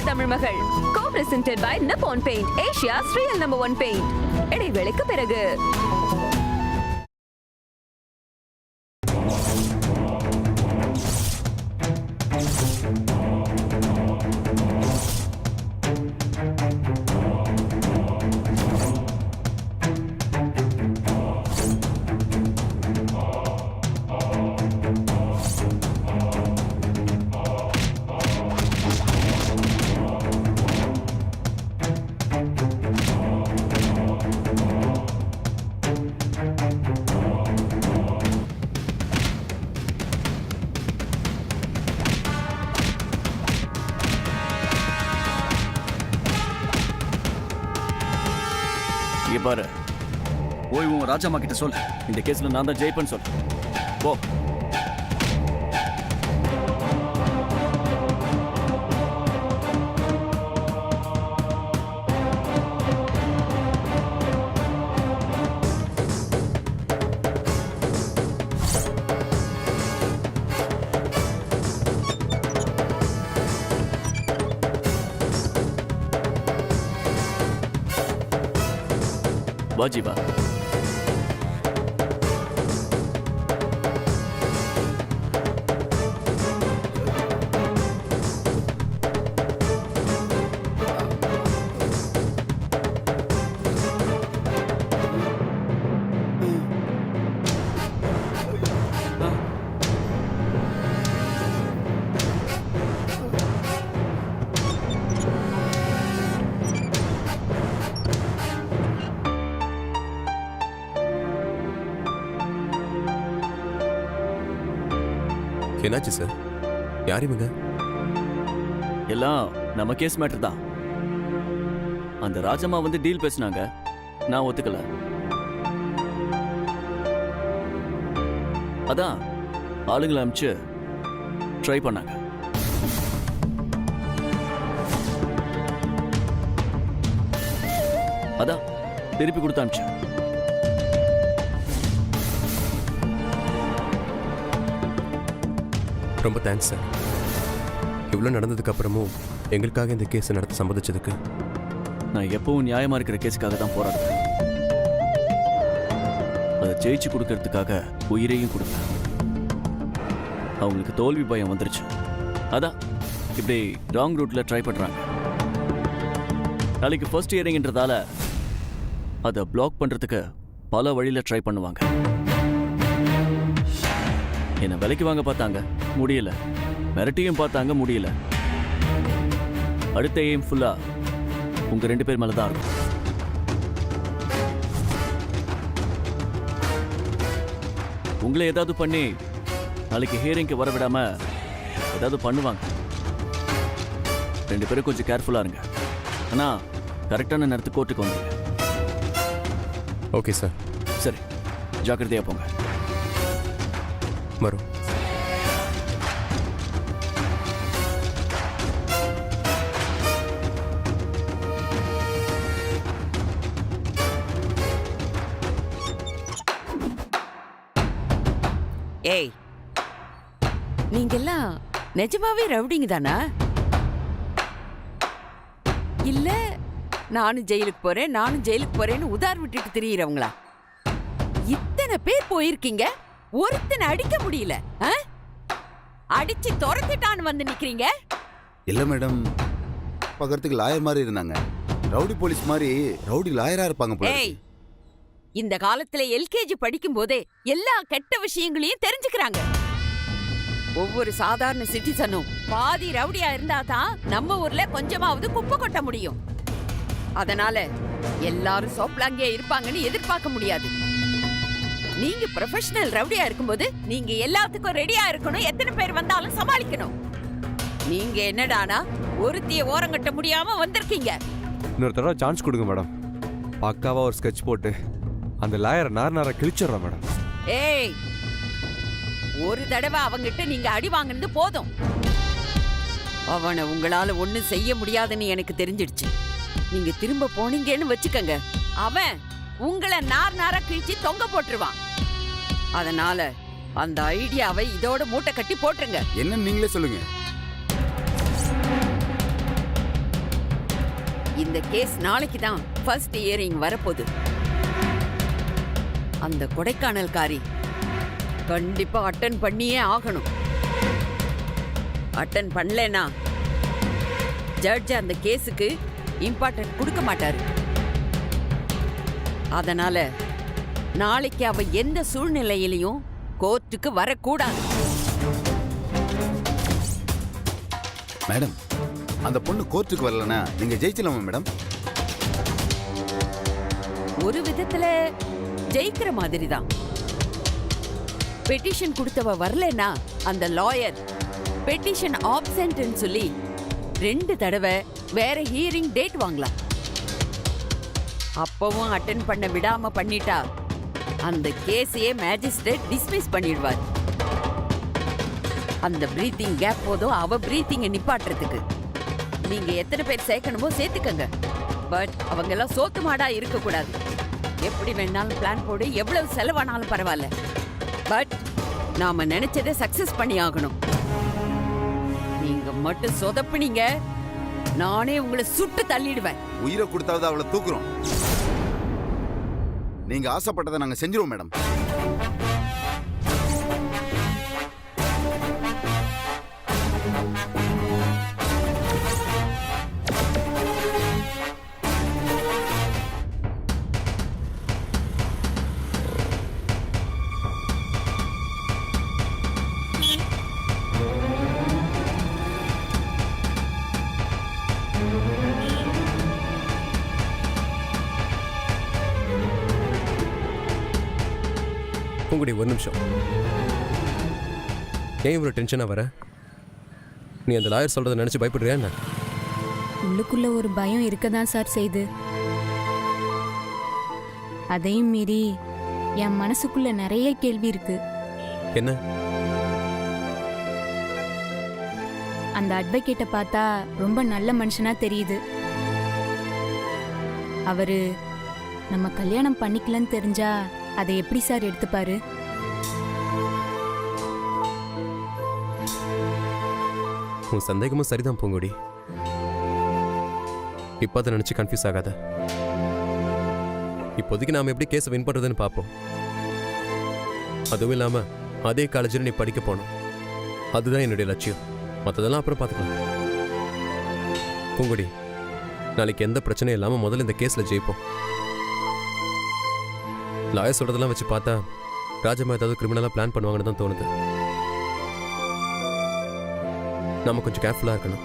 தமிழ் மகள். Co-presented by Nippon Paint, Asia's real #1 paint. இடைவேளைக்கு பிறகு பாரு, போய் உன் ராஜாமா கிட்ட சொல்லு, இந்த கேஸ்ல நான் தான் ஜெயிப்பேன்னு சொல்லு. போ. வா ஜீவா. என்னாச்சு சார்? யார் இவங்க? எல்லாம் நம்ம கேஸ் மேட்டர் தான். அந்த ராஜம்மா வந்து டீல் பேசினாங்க, நான் ஒத்துக்கல. அதான் ஆளுங்களை அனுப்பிச்சு ட்ரை பண்ணாங்க. அதான் திருப்பி கொடுத்து அனுப்பிச்சேன். ரொம்ப தேங்க்ஸ் சார். இவ்வளோ நடந்ததுக்கு அப்புறமும் எங்களுக்காக இந்த கேஸை நடத்த சம்மதிச்சதுக்கு. நான் எப்பவும் நியாயமா இருக்கிற கேஸுக்காக தான் போராடுறேன். அதை ஜெயிச்சு கொடுக்கறதுக்காக உயிரையும் கொடுப்பேன். அவங்களுக்கு தோல்வி பயம் வந்துருச்சு, அதான் இப்படி ராங் ரூட்ல ட்ரை பண்றாங்க. நாளைக்கு ஃபர்ஸ்ட் இயரிங்ன்றதால அதை பிளாக் பண்றதுக்கு பல வழியில ட்ரை பண்ணுவாங்க. என்ன விலைக்கு வாங்க பார்த்தாங்க, முடியல. மிரட்டியும் பார்த்தாங்க, முடியல. அடுத்த எய்ம் ஃபுல்லா உங்க 2 பேர் மேல தான் இருக்கும். உங்களை ஏதாவது பண்ணி நாளைக்கு ஹியரிங்க்கு வர விடாம ஏதாவது பண்ணுவாங்க. 2 பேரும் கொஞ்சம் கேர்ஃபுல்லா இருங்க. ஆனா கரெக்டான நேரத்துக்கு கோர்ட்டுக்கு வந்துருங்க. Okay sir. சரி, ஜாக்கிரதையா போங்க. வரும். ஏய், நீங்கெல்லாம் நிஜமாவே ரவுடிங்க தானா? இல்ல நானும் ஜெயிலுக்கு போறேன்னு உதார் விட்டுட்டு திரியிறவங்களா? இத்தனை பேர் போயிருக்கீங்க, ஒருத்தனை அடிக்க முடியல. அடிச்சு துரத்திட்டான்னு வந்து நிக்கிறீங்க. இல்ல மேடம், பக்கத்துக்கு லாயர் மாதிரி இருந்தாங்க. ரவுடி போலீஸ் மாதிரி ரவுடி லாயரா இருப்பாங்க போல. ஏய், இந்த காலத்துல எல்கேஜி படிக்கும் போதே எல்லா கெட்ட விஷயங்களையும் தெரிஞ்சுக்கிறாங்க. ஒவ்வொரு சாதாரண சிட்டிசனும் பாதி ரவுடியா இருந்தா தான் நம்ம ஊர்ல கொஞ்சமாவது குப்பை கொட்ட முடியும். அதனால எல்லாரும் சோப்லாங்கியா இருப்பாங்கன்னு எதிர்பார்க்க முடியாது. நீங்க ப்ரொஃபஷனல் ரவுடியா இருக்கும்போது நீங்க எல்லாத்துக்கும் ரெடியா இருக்கணும். எத்தனை பேர் வந்தாலும் சமாளிக்கணும். நீங்க என்னடானா ஒருத்திய ஓரங்கட்ட முடியாம வந்திருக்கீங்க. இன்னொரு தடவை சான்ஸ் கொடுங்க மேடம். பக்காவா ஒரு ஸ்கெட்ச் போட்டு அந்த லாயரை நார கிழிச்சிடுறோம் மேடம். ஏய், ஒரு தடவை அவங்கிட்ட நீங்க அடி வாங்கினது போதும். அவனை உங்களால ஒண்ணும் செய்ய முடியாதுன்னு எனக்கு தெரிஞ்சிடுச்சு. நீங்க திரும்ப போனீங்கன்னு வச்சுக்கங்க, அவன் உங்களை நாரா கிழிச்சு தொங்க போட்டுருவான். அதனால அந்த ஐடியாவை இதோட மூட்டை கட்டி போட்டுருங்க. என்ன நீங்களே சொல்லுங்க. இந்த கேஸ் நாளைக்கு தான் ஃபர்ஸ்ட் ஹியரிங் வரப்போகுது. அந்த கொடைக்கானல்காரி கண்டிப்பா அட்டன் பண்ணியே ஆகணும். அட்டன் பண்ணலனா ஜட்ஜ் அந்த கேஸுக்கு இம்பார்ட்டன்ட் கொடுக்க மாட்டாரு. அதனால நாளைக்கு அவ எந்த சூழ்நிலையிலையும் கோர்ட்டுக்கு வரக்கூடாது. மேடம், அந்த பொண்ணு கோர்ட்டுக்கு வரலனா நீங்க ஜெயிச்சலாமா மேடம்? ஒரு விதத்துல ஜெயிக்கிற மாதிரி தான். பெட்டிஷன் கொடுத்தவ வரலனா அந்த லாயர் பெட்டிஷன் ஆப்சென்ட்னு சொல்லி 2 தடவை வேற ஹியரிங் டேட் வாங்கலாம். அப்பவும் அட்டென்ட் பண்ண விடாம பண்ணிட்டா அந்த கேஸையே மேஜிஸ்ட்ரேட் டிஸ்மிஸ் பண்ணிடுவார். அந்த பிரீத்திங் கேப் போதும் அவ பிரீத்திங்கை நிப்பாட்டுறதுக்கு. நீங்க எத்தனை பேர் சேர்க்கணுமோ சேர்த்துக்கங்க. பட் அவங்க எல்லாம் சோத்து மாடா இருக்க கூடாது. எப்படி வேணாலும் பிளான் போடு, எவ்வளவு செலவானாலும் பரவாயில்ல. பட் நாம நினைச்சதை சக்சஸ் பண்ணி ஆகணும். நீங்க மட்டும் சொதப்புனீங்க, நானே உங்களை சுட்டு தள்ளிடுவேன். உயிரை கொடுத்தாவது அவளை தூக்குறோம். நீங்க ஆசைப்பட்டதை நாங்க செஞ்சிருவோம் மேடம். பூங்குடி, ஒரு நிமிஷம். ஏன் இவ்வளோ டென்ஷனாக வர? நீ அந்த லாயர் சொல்கிறத நினச்சி பயப்படுறியா என்ன? உள்ளுக்குள்ள ஒரு பயம் இருக்கதான் சார் செய்து. அதையும் மீறி என் மனசுக்குள்ள நிறைய கேள்வி இருக்கு. என்ன? அந்த அட்வொகேட்டை பார்த்தா ரொம்ப நல்ல மனுஷனா தெரியுது. அவரு நம்ம கல்யாணம் பண்ணிக்கலன்னு தெரிஞ்சா அதை எப்படி சார் எடுத்துப்பாரு? உன் சந்தேகமும் சரிதான் பூங்குடி. இப்போ அதை நினச்சி கன்ஃபியூஸ் ஆகாத. இப்போதைக்கு நாம் எப்படி கேஸை வின் பண்ணுறதுன்னு பார்ப்போம். அதுவும் இல்லாமல் அதே காலேஜில் நீ படிக்க போகணும். அதுதான் என்னுடைய லட்சியம். மற்றதெல்லாம் அப்புறம் பார்த்துக்கலாம். பூங்குடி, நாளைக்கு எந்த பிரச்சனையும் இல்லாமல் முதல்ல இந்த கேஸில் ஜெயிப்போம். லாயர் சொல்கிறதெல்லாம் வச்சு பார்த்தா ராஜம்மா ஏதாவது கிரிமினலாக பிளான் பண்ணுவாங்கன்னு தான் தோணுது. நம்ம கொஞ்சம் கேர்ஃபுல்லாக இருக்கணும்.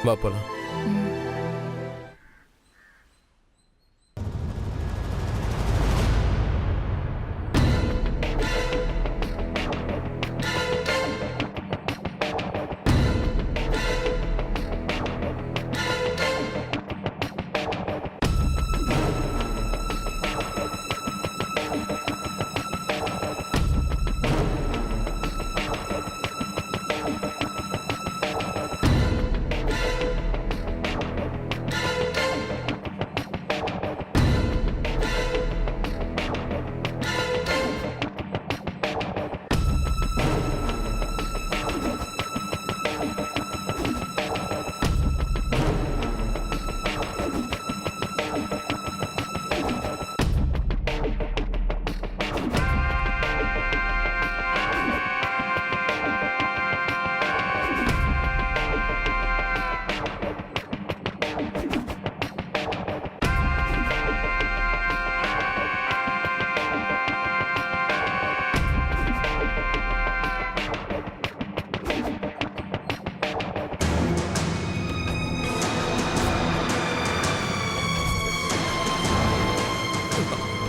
வா போலாம்.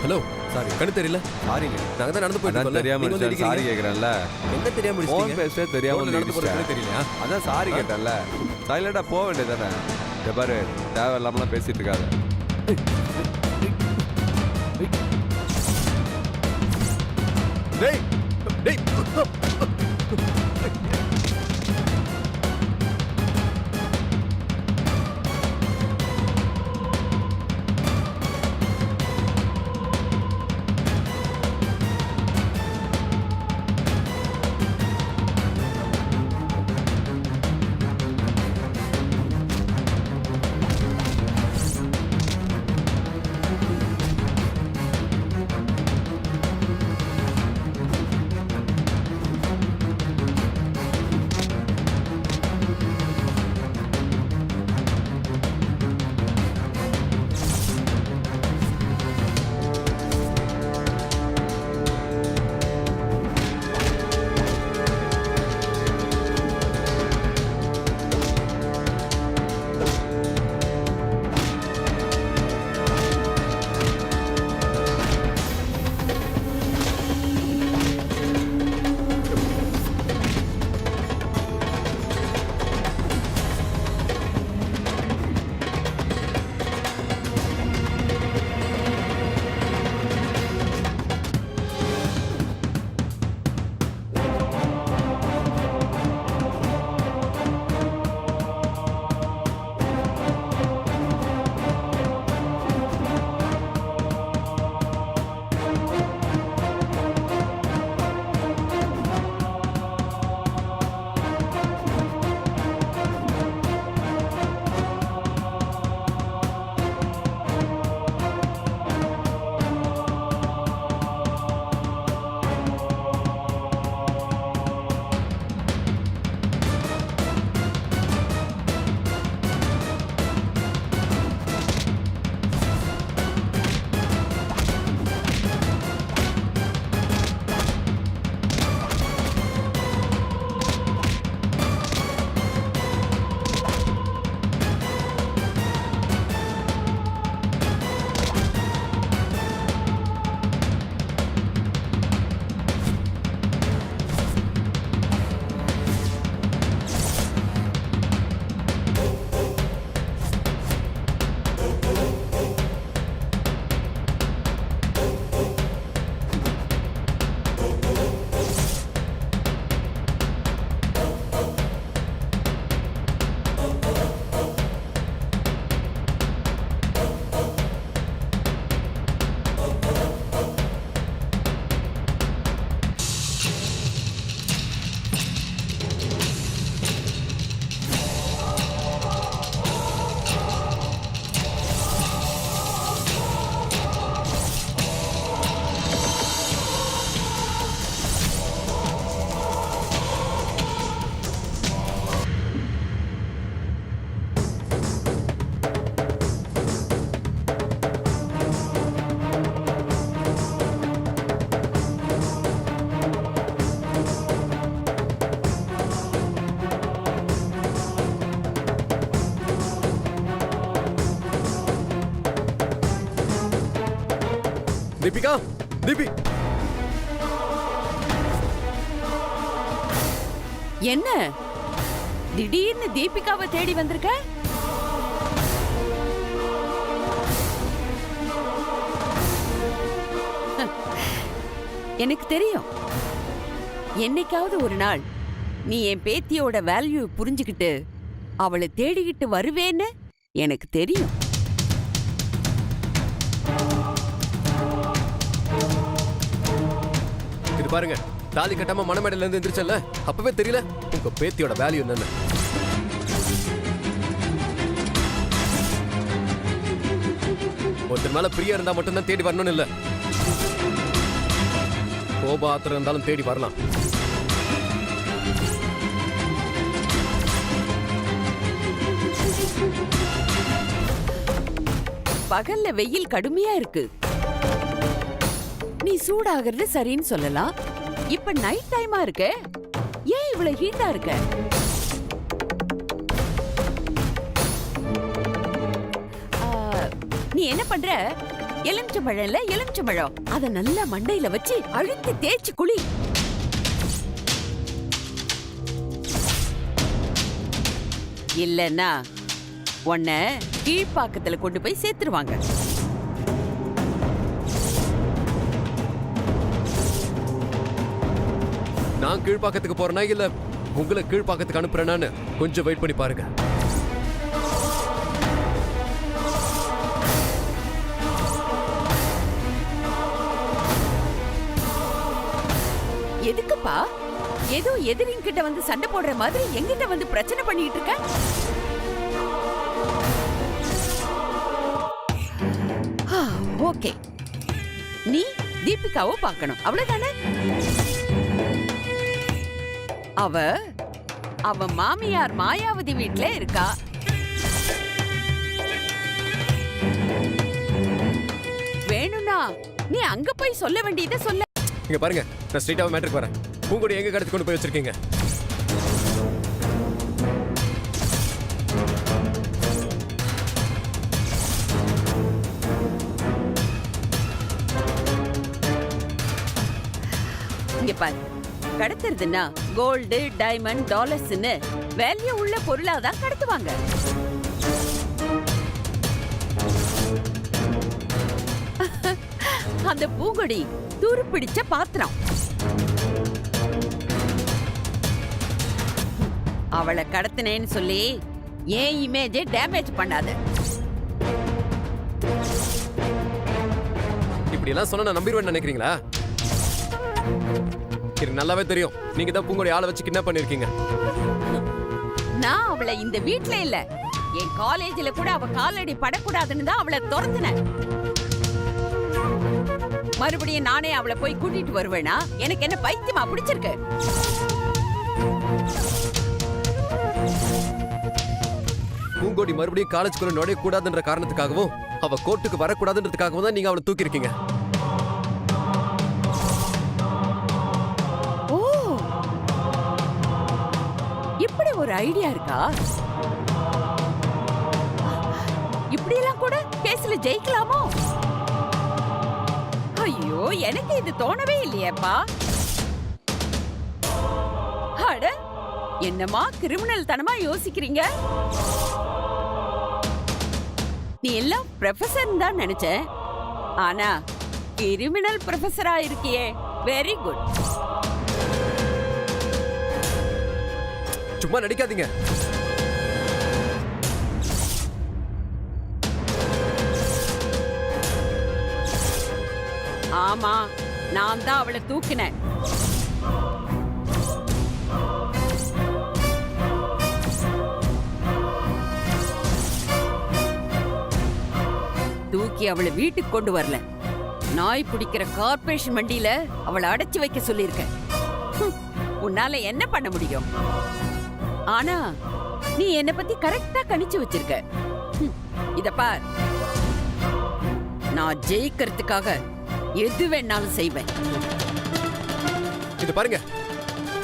ஹலோ, சாரி, கண்ணு தெரியல. சாரிங்க, நாங்கள் தான் நடந்து போயிட்டு அதான் இருக்கோம்ல. தெரியாம நீங்க வந்து இருந்துச்சு. சாரி இடிக்கிறீங்க. கேட்குறேன்ல. என்ன தெரியாம ஃபோன் இடிச்சிட்டீங்க? பேச தெரியாம ரோட்ல நடந்து போறது இடிச்சிட்டேன். தெரியலையா? அதான் சாரி கேட்டேன்ல. சைலண்டா போக வேண்டியதானே. இந்த பாரு, தேவையில்லாமலாம் பேசிட்டு இருக்காத. டேய் டேய் தீபிகா, தீபி. என்ன திடீர்னு தீபிகாவை தேடி வந்திருக்க? எனக்கு தெரியும், என்னைக்காவது ஒரு நாள் நீ என் பேத்தியோட வேல்யூ புரிஞ்சுக்கிட்டு அவளை தேடிக்கிட்டு வருவேன்னு எனக்கு தெரியும். இது பாருங்க, தாலி கட்டாம மணமேடையில இருந்து எந்திரிச்சல, அப்பவே தெரியல உங்க பேத்தியோட வேல்யூ என்னன்னு. ஒருத்தர் மேல பிரியா இருந்தா மட்டும்தான் தேடி வரணும்னு இல்ல, கோபம் ஆத்திரம் இருந்தாலும் தேடி வரலாம். பகல்ல வெயில் கடுமையா இருக்கு, நீ சூடாகிறது சரின்னு சொல்லலாம். இப்ப நைட் டைமா இருக்க, ஏன் இவ்வளவு ஹீட்டா இருக்க? நீ என்ன பண்ற? எலுமிச்சம்பழம் இல்ல, எலுமிச்சம்பழம் அத நல்லா மண்டையில வச்சு அழுத்தி தேய்ச்சி குளி. இல்லன்னா உன்னை கீழ்ப்பாக்கத்துல கொண்டு போய் சேர்த்துருவாங்க. நான் கீழ்பாக்கத்துக்கு போறேனா இல்ல உங்களை கீழ்பாக்கத்துக்கு அனுப்புறேனான்னு கொஞ்சம் வெயிட் பண்ணி பாருங்க. எதுக்குப்பா ஏதோ எதிரின் கிட்ட வந்து சண்டை போடுற மாதிரி எங்கிட்ட வந்து பிரச்சனை பண்ணிட்டு இருக்க? ஓகே, நீ தீபிகாவை பார்க்கணும், அவ்வளவுதானே? அவ மாமியார் மாயாவதி வீட்ல இருக்கா. வேணும்னா நீ அங்க போய் சொல்ல வேண்டியதை சொல்ல. இங்க பாருங்க, நான் ஸ்ட்ரைட்டாவே மேட்டருக்கு வரேன். பூங்கொடி எங்க கடத்தி கொண்டு போய் வச்சிருக்கீங்க? இங்க பாரு, கடத்துறதுன்னா கோல்டு, டைமண்ட், டாலர்ஸ்னு வேல்யூ உள்ள பொருளாதான் கடத்துவாங்க. அந்த பூங்கொடி துரு பிடிச்ச பாத்திரம். அவளை கடத்தினேன்னு சொல்லி ஏன் இமேஜை டேமேஜ் பண்ணாத. இப்படி எல்லாம் சொன்னா நான் நம்பிடுவேன்னு நினைக்கிறீங்களா? எனக்கு நல்லாவே தெரியும், நீங்க தான் பூங்கொடி ஆளை வச்சு கிட்னாப் பண்ணிருக்கீங்க. நான் அவளை இந்த வீட்ல இல்ல, என் காலேஜ்ல கூட அவ காலடி படக்கூடாதுன்னு தான் அவளை துரத்துனேன். மறுபடியும் நானே அவளை போய் கூட்டிட்டு வருவேனா? எனக்கு என்ன பைத்தியமா பிடிச்சிருக்கு? பூங்கொடி மறுபடியும் காலேஜ்குள்ள நுழைய கூடாதுன்ற காரணத்துக்காகவும் அவ கோர்ட்டுக்கு வரக்கூடாதுன்றதுக்காகவும் தான் நீங்க அவளை தூக்கி இருக்கீங்க. ஓ, இப்படி ஒரு ஐடியா இருக்கா? இப்படி எல்லாம் கூட கேஸ்ல ஜெயிக்கலாமோ? ஐயோ, எனக்கு இது தோணவே இல்லையேப்பா. அட, என்னமா கிரிமினல் தனமா யோசிக்கிறீங்க? நீ எல்லாம் ப்ரொஃபசர் தான் நினைச்சேன், ஆனா கிரிமினல் ப்ரொஃபசரா இருக்கியே, வெரி குட். சும்மா நடிக்காதீங்க. ஆமா, நான் தான் அவளை தூக்கினேன். தூக்கி அவளை வீட்டுக்கு கொண்டு வரல, நாய் பிடிக்கிற கார்ப்பரேஷன் வண்டியில அவளை அடைச்சு வைக்க சொல்லியிருக்கேன். உன்னால என்ன பண்ண முடியும்? ஆனா நீ என்ன பத்தி கரெக்டா கணிச்சு வச்சிருக்க. இத பார், நான் ஜெயிக்கிறதுக்காக எது வேணாலும் செய்வேன். இது பாருங்க,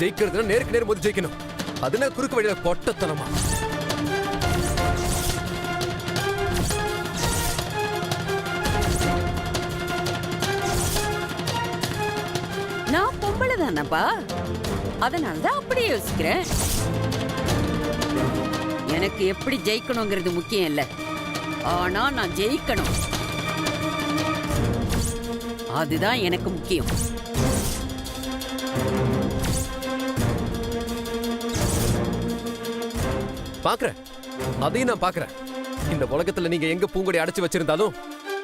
ஜெயிக்கிறதுனா நேருக்கு நேர் மோதி ஜெயிக்கணும். அதுனா குறுக்கு வழியில பொட்டத்தனமா. நான் பொம்பளை தானப்பா, அதனாலதான் அப்படியே யோசிக்கிறேன். எனக்கு எப்படி ஜெயிக்கணுங்கிறது முக்கியம் இல்ல, ஆனா நான் ஜெயிக்கணும், அதுதான் எனக்கு முக்கியம். பாக்குறேன், அதையும் நான் பாக்குறேன். இந்த உலகத்துல நீங்க எங்க பூங்கொடி அடைச்சு வச்சிருந்தாலும்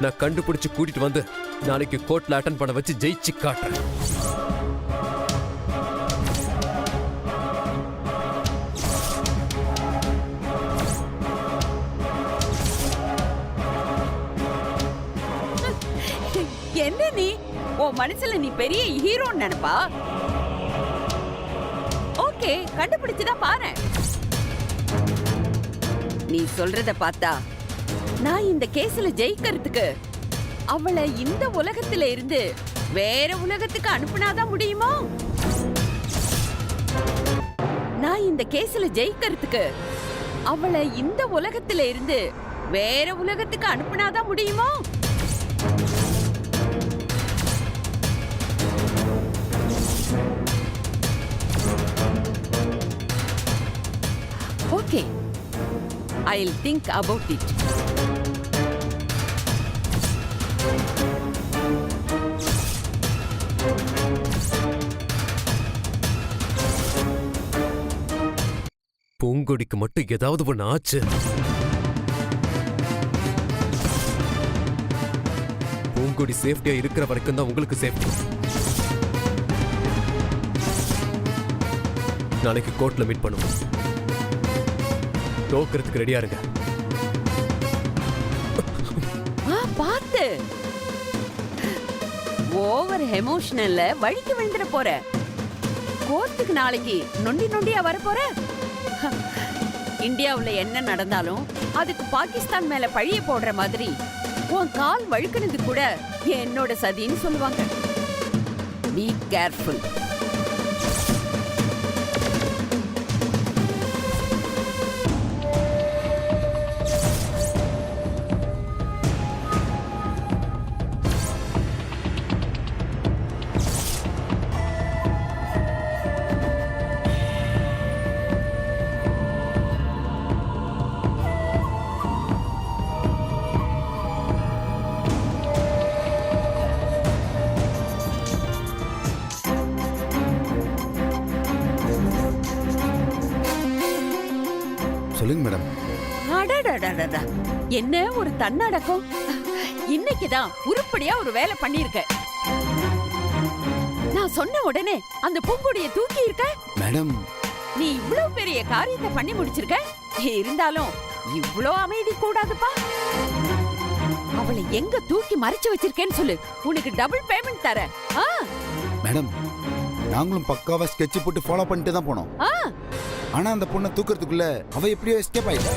நான் கண்டுபிடிச்சு கூட்டிட்டு வந்து நாளைக்கு கோர்ட்ல அட்டன் பண்ண வச்சு ஜெயிச்சு காட்டுறேன். என்ன நீ உன் மனசுல நீ பெரிய ஹீரோன்னு நினைப்பா? ஓகே, கண்டுபிடிச்சுதான் பாரு. நீ சொல்றத பார்த்தா நான் இந்த கேஸ்ல ஜெயிக்கிறதுக்கு அவளை இந்த உலகத்துல இருந்து வேற உலகத்துக்கு அனுப்புனாதான் முடியுமோ? நான் இந்த கேஸ்ல ஜெயிக்கிறதுக்கு அவளை இந்த உலகத்துல இருந்து வேற உலகத்துக்கு அனுப்புனாதான் முடியுமோ? Okay, I'll think about it. பூங்கொடிக்கு மட்டும் ஏதாவது ஒண்ணு ஆச்சு, பூங்கொடி சேஃப்டியா இருக்கிற வரைக்கும் தான் உங்களுக்கு சேஃப்டி. நாளைக்கு கோர்ட்ல மீட் பண்ணுவோம். தோக்கிறதுக்கு ரெடியா இருங்க. பாத்து ஓவர் எமோஷனல்ல வழிக்கு விழுந்துட போற. கோர்ட்டுக்கு நாளைக்கு நொண்டி நொண்டியா வர போற. இந்தியாவுல என்ன நடந்தாலும் அதுக்கு பாகிஸ்தான் மேல பழிய போடுற மாதிரி உன் கால் வழுக்குனது கூட என்னோட சதின்னு சொல்லுவாங்க. Be careful. சொல்லுங்க மேடம். அடடடடடா, என்ன ஒரு தன்னடக்கம். இன்னைக்குதான் உருப்படியா ஒரு வேலை பண்ணிருக்க. நான் சொன்ன உடனே அந்த பூங்கொடிய தூக்கி இருக்க. மேடம், நீ இவ்வளவு பெரிய காரியத்தை பண்ணி முடிச்சிருக்க. இருந்தாலும் இவ்வளோ அமைதி கூடாதுப்பா. அவளை எங்க தூக்கி மறைச்சு வச்சிருக்கேன்னு சொல்லு, உனக்கு டபுள் பேமெண்ட் தர. மேடம், நாங்களும் பக்காவா ஸ்கெட்ச் போட்டு ஃபாலோ பண்ணிட்டு தான் போனோம். ஆனா அந்த பொண்ணை தூக்குறதுக்குள்ள அவ எப்படியோ எஸ்கேப் ஆயிட்டா.